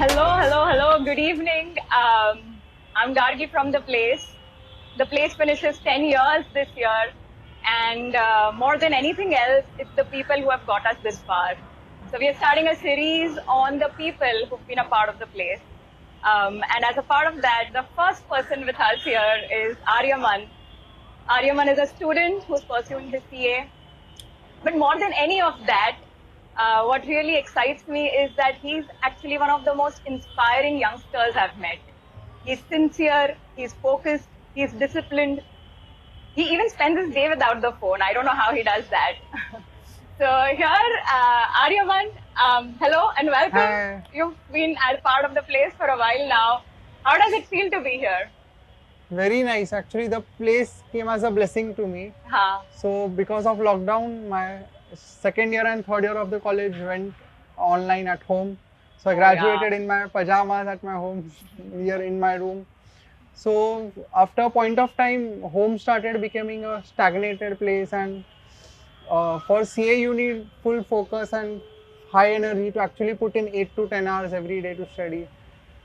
Hello. Good evening. I'm Gargi from the place. The place finishes 10 years this year, and more than anything else, it's the people who have got us this far. So we are starting a series on the people who've been a part of the place. And as a part of that, the first person with us here is Aryaman. Aryaman is a student who's pursuing his CA. But more than any of that, what really excites me is that he's actually one of the most inspiring youngsters I've met. He's sincere, he's focused, he's disciplined. He even spends his day without the phone. I don't know how he does that. So here, Aryaman, hello and welcome. Hi. You've been as part of the place for a while now. How does it feel to be here? Very nice. Actually, the place came as a blessing to me. Huh. So, because of lockdown, my second year and third year of the college went online at home. So, I graduated in my pajamas at my home, here in my room. So, after a point of time, home started becoming a stagnated place, and for CA, you need full focus and high energy to actually put in 8 to 10 hours every day to study.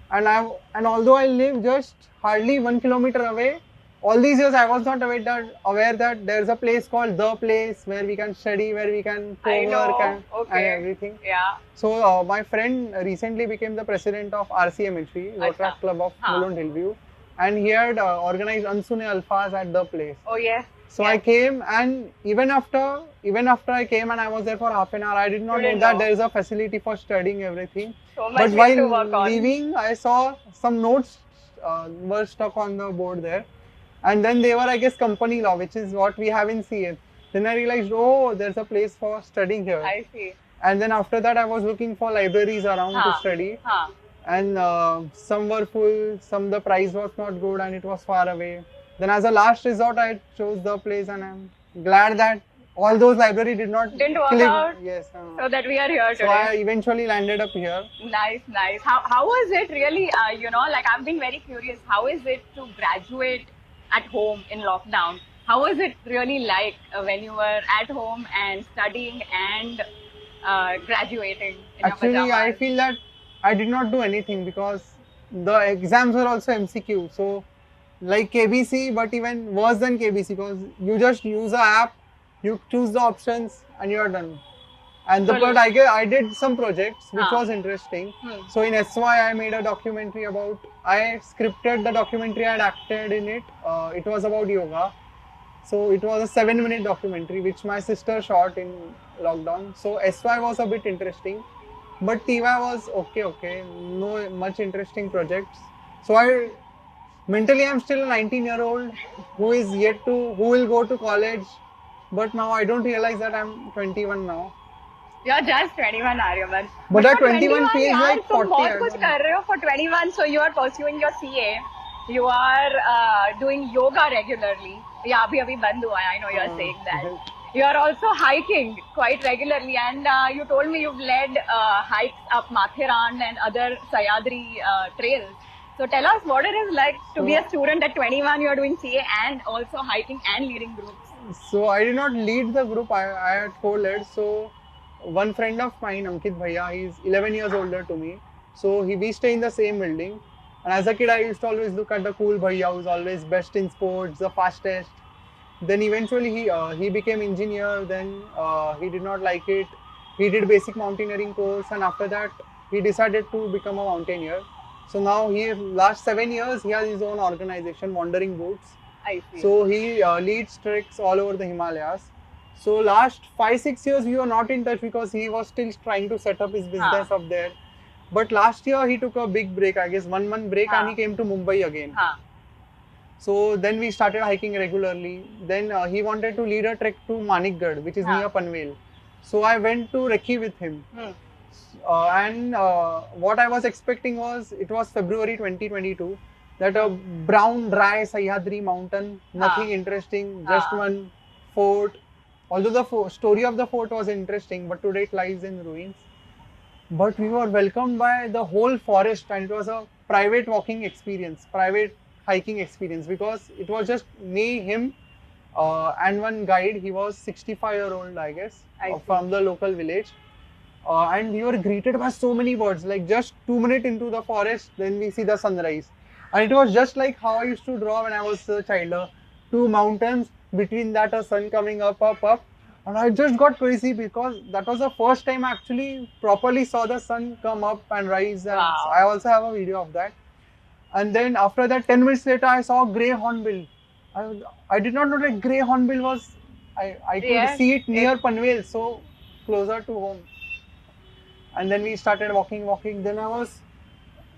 And although I live just hardly 1 kilometer away, all these years I was not aware that there's a place called The Place where we can study, where we can co-work and everything. Yeah. So my friend recently became the president of RCMHV, Rotary Club of Mulund Hillview, and he had organized Ansune Alphas at The Place. Oh yes. So I came, and even after I came and I was there for half an hour, I did not know that there is a facility for studying everything. So much But to while work on. leaving, I saw some notes were stuck on the board there, and then they were, I guess, company law, which is what we have in CA. Then I realized, oh, there's a place for studying here. I see. And then after that, I was looking for libraries around to study, and some were full, some the price was not good, and it was far away. Then as a last resort, I chose The Place, and I'm glad that all those libraries didn't work click. out. Yes. So that we are here today. So I eventually landed up here. Nice. How was it really? Like I've been very curious. How is it to graduate at home in lockdown? How was it really like when you were at home and studying and graduating in Actually, your pajamas? I feel that I did not do anything because the exams were also MCQ. So, like KBC, but even worse than KBC, because you just use an app, you choose the options, and you are done. And but I did some projects which was interesting. So in SY, I made a documentary I scripted the documentary and acted in it. It was about yoga. So it was a 7-minute documentary which my sister shot in lockdown. So SY was a bit interesting, but TY was okay. No much interesting projects. So mentally I'm still a 19-year-old who will go to college. But now I don't realize that I'm 21 now. You're just 21, Aryaman. But that 21 feels like 40. For 21, so you are pursuing your CA. You are doing yoga regularly. Yeah, abhi band hua hai. I know you're saying that. You are also hiking quite regularly, and you told me you've led hikes up Mathiran and other Sayadri trails. So tell us what it is like to be a student at 21. You are doing CA and also hiking and leading groups. So I did not lead the group. I had co-led. So one friend of mine, Ankit Bhaiya, he's 11 years older to me. So we stay in the same building. And as a kid, I used to always look at the cool Bhaiya who's always best in sports, the fastest. Then eventually he became engineer. Then he did not like it. He did basic mountaineering course, and after that he decided to become a mountaineer. So now last 7 years he has his own organization, Wandering Boots. I see. So he leads treks all over the Himalayas. So last 5-6 years we were not in touch because he was still trying to set up his business up there. But last year he took a big break, I guess 1 month break, and he came to Mumbai again. So then we started hiking regularly. Then he wanted to lead a trek to Manikgarh, which is near Panvel. So I went to Rekhi with him. And what I was expecting was, it was February 2022. That a brown, dry Sahyadri mountain, nothing interesting, just one fort. Although the story of the fort was interesting, but today it lies in ruins. But we were welcomed by the whole forest, and it was a private walking experience, private hiking experience, because it was just me, him, and one guide. He was 65-year-old, I guess, from the local village. and we were greeted by so many birds. Like just 2 minutes into the forest, then we see the sunrise, and it was just like how I used to draw when I was a child. Two mountains, between that a sun coming up, up, up, and I just got crazy because that was the first time I actually properly saw the sun come up and rise. And Wow. I also have a video of that. And then after that, 10 minutes later, I saw grey hornbill. I did not know that grey hornbill was. I could Yes, see it near Panvel, so closer to home. And then we started walking. Then I was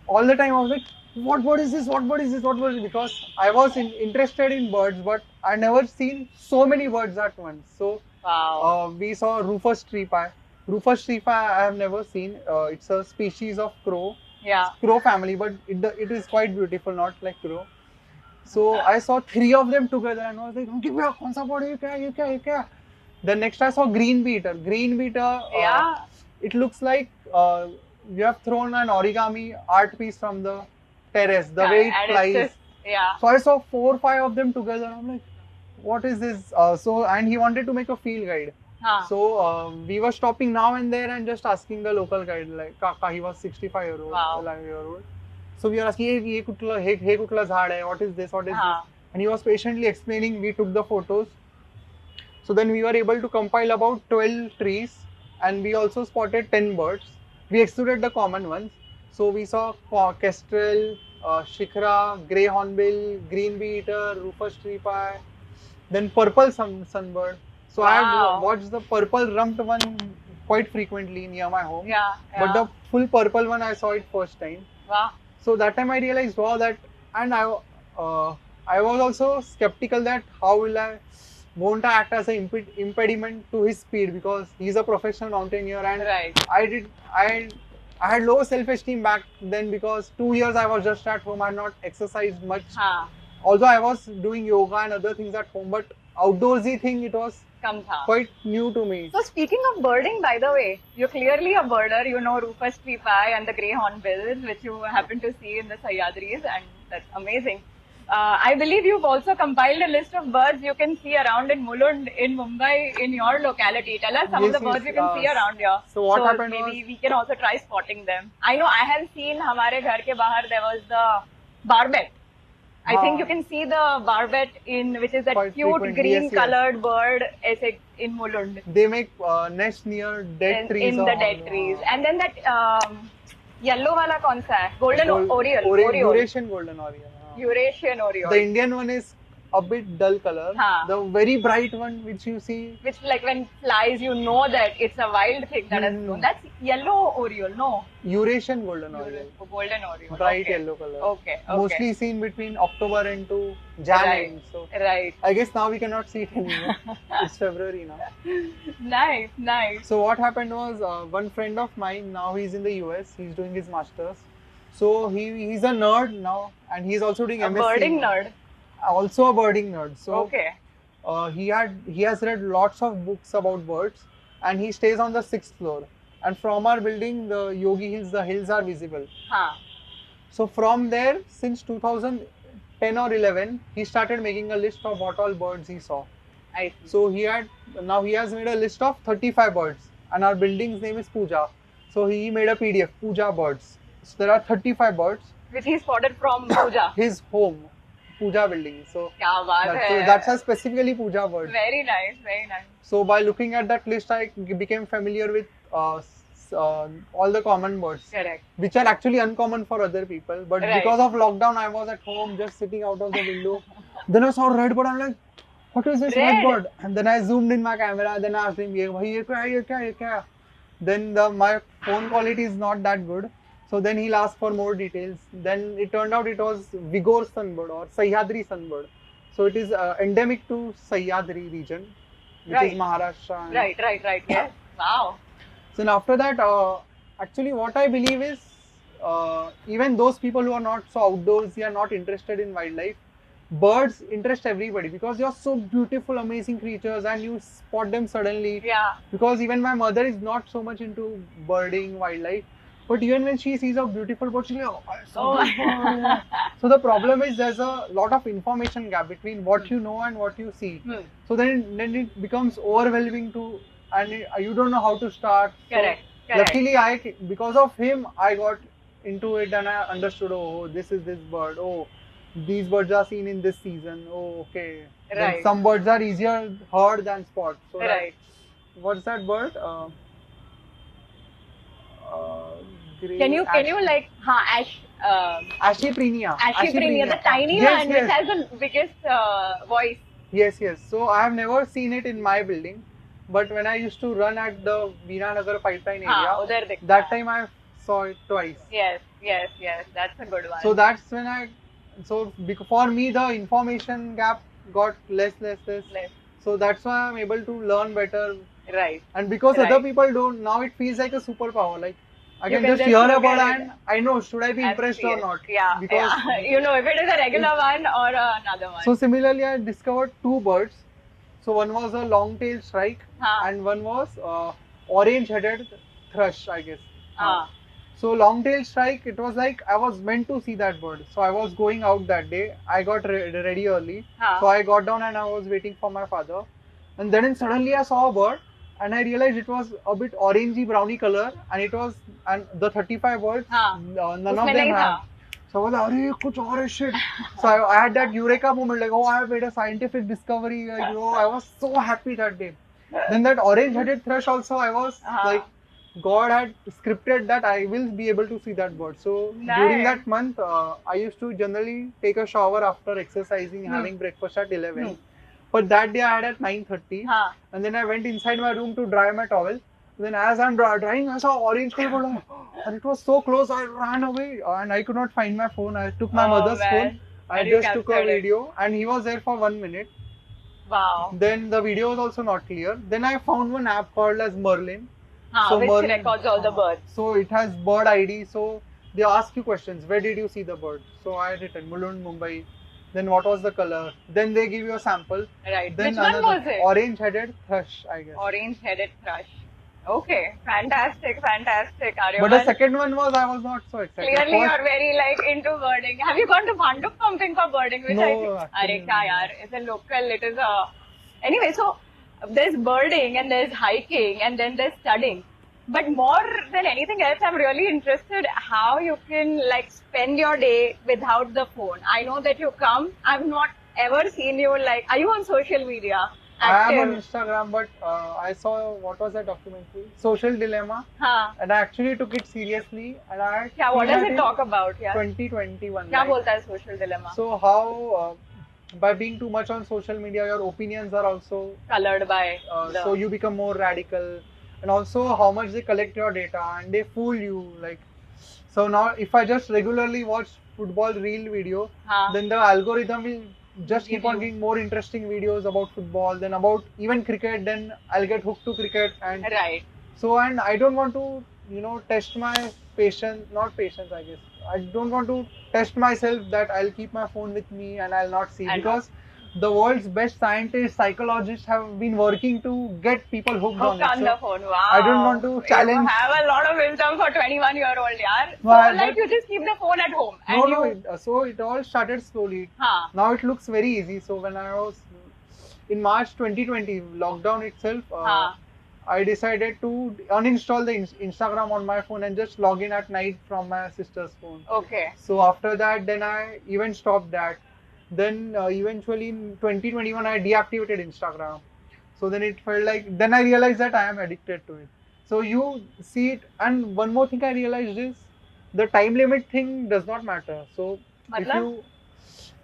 all the time I was like, what bird is this? What bird is this? What bird is this? Because I was interested in birds, but I never seen so many birds at once. So Wow. we saw Rufous treepi. Rufous treepi I have never seen. It's a species of crow. Yeah. Crow family, but it is quite beautiful, not like crow. So I saw 3 of them together and I was like, kaun sa bird hai? Ye kya? Then next I saw green beater. Green beater. Yeah. It looks like you have thrown an origami art piece from the terrace. The way it And flies. it's just, yeah. So I saw 4 or 5 of them together. I'm like, what is this? And he wanted to make a field guide. Huh. So we were stopping now and there and just asking the local guide, like Kaka, he was 65-year-old, Wow. 11-year-old. So we were asking, hey kutla zhaad hai, what is this, what is this? And he was patiently explaining. We took the photos. So then we were able to compile about 12 trees, and we also spotted 10 birds. We excluded the common ones. So we saw kestrel, shikra, grey hornbill, green beater, rufous treepi, then purple sunbird. So I have watched the purple rumped one quite frequently near my home. Yeah. But the full purple one, I saw it first time. Wow. So that time I realized, wow, that, and I was also skeptical that how won't I act as an impediment to his speed, because he's a professional mountaineer, and Right. I had low self-esteem back then because 2 years I was just at home. I had not exercised much. Although I was doing yoga and other things at home, but outdoorsy thing, it was quite new to me. So speaking of birding, by the way, you're clearly a birder. You know Rufous treepi and the grey hornbills, which you happen to see in the Sahyadris, and that's amazing. I believe you've also compiled a list of birds you can see around in Mulund in Mumbai, in your locality. Tell us some of the birds you can see around here. So what happened maybe we can also try spotting them. I know I have seen hamare ghar ke bahar there was the barbet. I think you can see the barbet which is that Quite cute frequently, green colored bird in Mulund. They make nests near dead trees. In the dead trees. And then that yellow wala kaun sa hai? Golden Oriole. Eurasian golden Oriole. Eurasian Oriole. The Indian one is a bit dull color. The very bright one which you see, which like when flies, you know that it's a wild thing that has grown. That's yellow Oriole, no? Eurasian golden Oriole. Golden Oriole. Bright yellow color. Okay. Mostly seen between October and to Jan. So I guess now we cannot see it anymore. It's February now. Nice. So what happened was, one friend of mine, now he's in the US, he's doing his masters. So he's a nerd now, and he's also doing MSc. A birding nerd. Also a birding nerd. So he has read lots of books about birds, and he stays on the 6th floor. And from our building, the Yogi Hills, the hills are visible. So from there, since 2010 or 11, he started making a list of what all birds he saw. I see. So he has made a list of 35 birds, and our building's name is Pooja. So he made a PDF, Pooja birds. So there are 35 birds. Which he spotted from Pooja. His home, Pooja building. So so that's a specifically Pooja bird. Very nice. So by looking at that list, I became familiar with all the common birds. Correct. Which are actually uncommon for other people. But because of lockdown, I was at home just sitting out of the window. Then I saw a red bird. I'm like, what is this red bird? And then I zoomed in my camera. Then I asked him, ye kya? Then my phone quality is not that good. So then he'll ask for more details. Then it turned out it was Vigor sunbird or Sahyadri sunbird. So it is endemic to Sahyadri region, which is Maharashtra. Right. Yes. Wow. So after that, actually what I believe is, even those people who are not so outdoorsy are not interested in wildlife, birds interest everybody because they are so beautiful, amazing creatures, and you spot them suddenly. Yeah. Because even my mother is not so much into birding, wildlife. But even when she sees a beautiful bird, she's like, oh, I saw this bird. So the problem is there's a lot of information gap between what you know and what you see. So then it becomes overwhelming and you don't know how to start. Correct. Correct. Luckily, because of him, I got into it and I understood. Oh, this is this bird. Oh, these birds are seen in this season. Oh, okay. Then Right. some birds are easier heard than spot. So Right. what's that bird? Grey Can you like Ashiprinia. Ashiprinia, the tiny Yes, one yes. which has the biggest voice. Yes, yes. So I have never seen it in my building, but when I used to run at the Veeranagar pipeline area, Udhar dikhta that hai. time I saw it twice. Yes, yes, yes. That's a good one. So that's when for me the information gap got less. Less. So that's why I'm able to learn better. Right. And because Right. other people don't, now it feels like a superpower. Like I You can can just just hear look about at it it and I know should I be and impressed see or it. not. Yeah, Because yeah. You know if it is a regular one or another one. so similarly, I discovered two birds. So one was a long-tailed shrike and one was orange-headed thrush, I guess. So long-tailed shrike, it was like I was meant to see that bird. So I was going out that day. I got ready early. So I got down and I was waiting for my father. And then suddenly I saw a bird and I realized it was a bit orangey browny color and the 35 birds, none of Usme them nahi have. tha. So I was like, "Arey, kuch aur hai shit." So I had that eureka moment, like, oh, I have made a scientific discovery. Like, oh, I was so happy that day. Then that orange-headed thrush also, I was like, God had scripted that I will be able to see that bird. So during that month, I used to generally take a shower after exercising, having breakfast at 11. But that day I had at 9:30, and then I went inside my room to dry my towel. Then as I'm drying, I saw orange color, and it was so close. I ran away, and I could not find my phone. I took my mother's phone. I just took a video, and he was there for 1 minute. Wow. Then the video was also not clear. Then I found one app called as Merlin. Which records all the birds. So it has bird ID. So they ask you questions. Where did you see the bird? So I written Mulund, Mumbai. Then what was the color? Then they give you a sample. Right. Then Which one was it? Orange-headed thrush, I guess. Orange-headed thrush. Okay, fantastic, Aryaman. But the second one was I was not so excited. Clearly, you're very like into birding. Have you gone to Bhandup pumping for birding? Which No, I think, it's a local. It is a anyway. So there's birding and there's hiking and then there's studying. But more than anything else, I'm really interested how you can like spend your day without the phone. I know that you come. I've not ever seen you like. Are you on social media? I am on Instagram, but I saw what was that documentary? Social Dilemma, and I actually took it seriously. And what does it talk about? 2021. क्या बोलता है social dilemma? So how by being too much on social media, your opinions are also colored by. So you become more radical, and also how much they collect your data and they fool you. Like so now, if I just regularly watch football reel video, then the algorithm will just keep on giving more interesting videos about football, then about even cricket, then I'll get hooked to cricket. And so, and I don't want to, test my not patience, I guess. I don't want to test myself that I'll keep my phone with me and I'll not see, because the world's best scientists, psychologists have been working to get people hooked on it. The phone. Wow. I don't want to challenge. You have a lot of wisdom for 21-year-old, yaar. So like you just keep the phone at home. So it all started slowly. Now it looks very easy. So when I was in March 2020, lockdown itself, I decided to uninstall the Instagram on my phone and just log in at night from my sister's phone. Okay. So after that, then I even stopped that. Then eventually in 2021, I deactivated Instagram. So then it felt like, then I realized that I am addicted to it. So you see it, and one more thing I realized is the time limit thing does not matter. So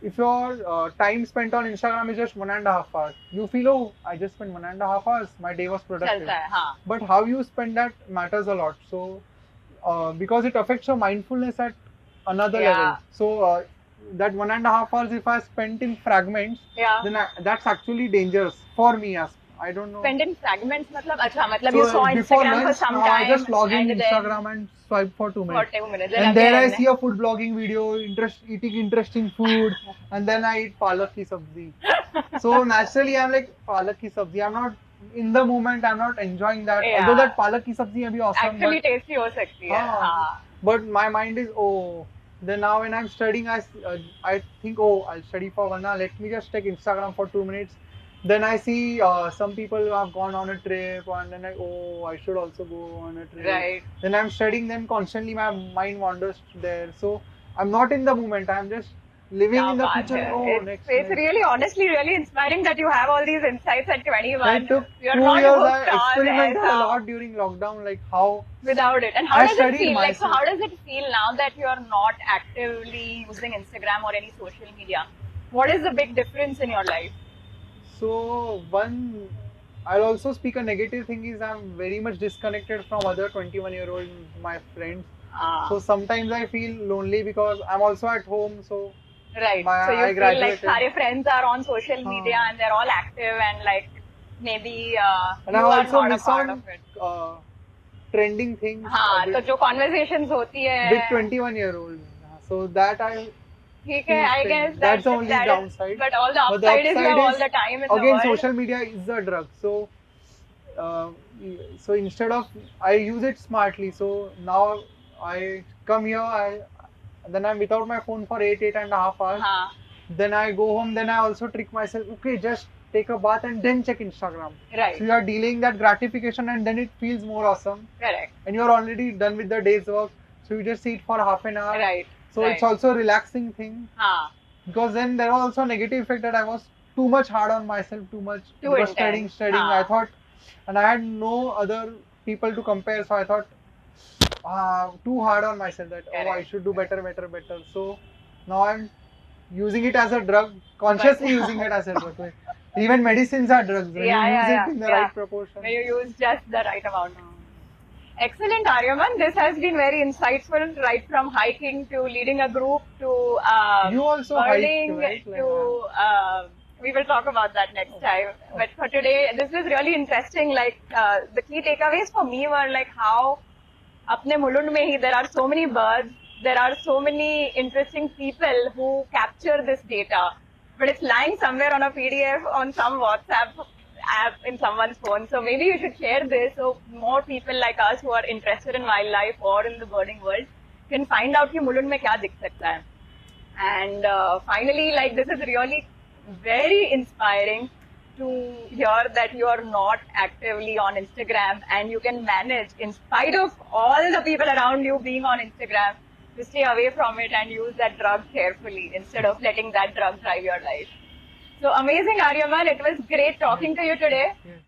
if your time spent on Instagram is just 1.5 hours, you feel, oh, I just spent 1.5 hours, my day was productive. But how you spend that matters a lot. So because it affects your mindfulness at another level. So that 1.5 hours, if I spent in fragments, then that's actually dangerous for me. I don't know. Spend in fragments, matlab you saw Instagram lunch, for some time. I just log in Instagram and swipe for 2 minutes. And there I see a food blogging video, eating interesting food, and then I eat palak ki sabzi. So naturally I'm like, palak ki sabzi. I'm not in the moment. I'm not enjoying that. Although that palak ki sabzi may be awesome. Actually tasty ho sakti hai. But my mind is, oh. Then now when I'm studying, I think, oh, I'll study for 1 hour. Let me just check Instagram for 2 minutes. Then I see some people who have gone on a trip, and then I should also go on a trip. Right. Then I'm studying them constantly. My mind wanders there, so I'm not in the moment. I'm just living क्या in the बात future. है. Oh, It's really, honestly, really inspiring that you have all these insights at 21. It took You're 2 not years. I hooked on experimented a ऐसा lot during lockdown, like how without it. And how I does it studied feel? Like, so myself. how does it feel now that you are not actively using Instagram or any social media? What is the big difference in your life? So one, I'll also speak a negative thing is I'm very much disconnected from other 21-year-old my friends. So sometimes I feel lonely because I'm also at home. So Right. My- So you I feel like graduated. सारे friends are on social media हाँ. and they're all active and like maybe and I you are also not a miss part on of it. trending things हाँ, तो with, जो conversations होती with है 21-year-olds. So that I ठीक है, I guess that's the only that downside. is, but all the But the upside is you have upside all is the time in the again world. social media is a drug. So uh, so instead of I use it smartly. So now I come here, then I'm without my phone for 8.5 hours. हाँ, Then I go home. Then I also trick myself. Okay, just take a bath and then check Instagram. right, So you are delaying that gratification, and then it feels more awesome. correct, And you are already done with the day's work. So you just see it for half an hour. right, So right. it's also a relaxing thing. हाँ, Because then there was also a negative effect that I was too much hard on myself, too much. Too because intense. studying. हाँ. I thought, and I had no other people to compare. So I thought, too hard on myself that I Correct. should do better. So now I'm using it as a drug, consciously using it as a drug. Even medicines are drugs when you use it in the right proportion. When you use just the right amount. Excellent, Aryaman. This has been very insightful, right from hiking to leading a group to You also hike, birding right? to. We will talk about that next time. But for today, this was really interesting. Like the key takeaways for me were like how अपने मुलुंड में ही there are so many birds, there are so many interesting people who capture this data, but it's lying somewhere on a PDF on some WhatsApp app in someone's phone. So maybe you should share this so more people like us who are interested in wildlife or in the birding world can find out कि मुलुंड में क्या दिख सकता है. And finally, like this is really very inspiring to hear that you are not actively on Instagram and you can manage, in spite of all the people around you being on Instagram, to stay away from it and use that drug carefully instead of letting that drug drive your life. So amazing, Aryaman. It was great talking to you today. Yes.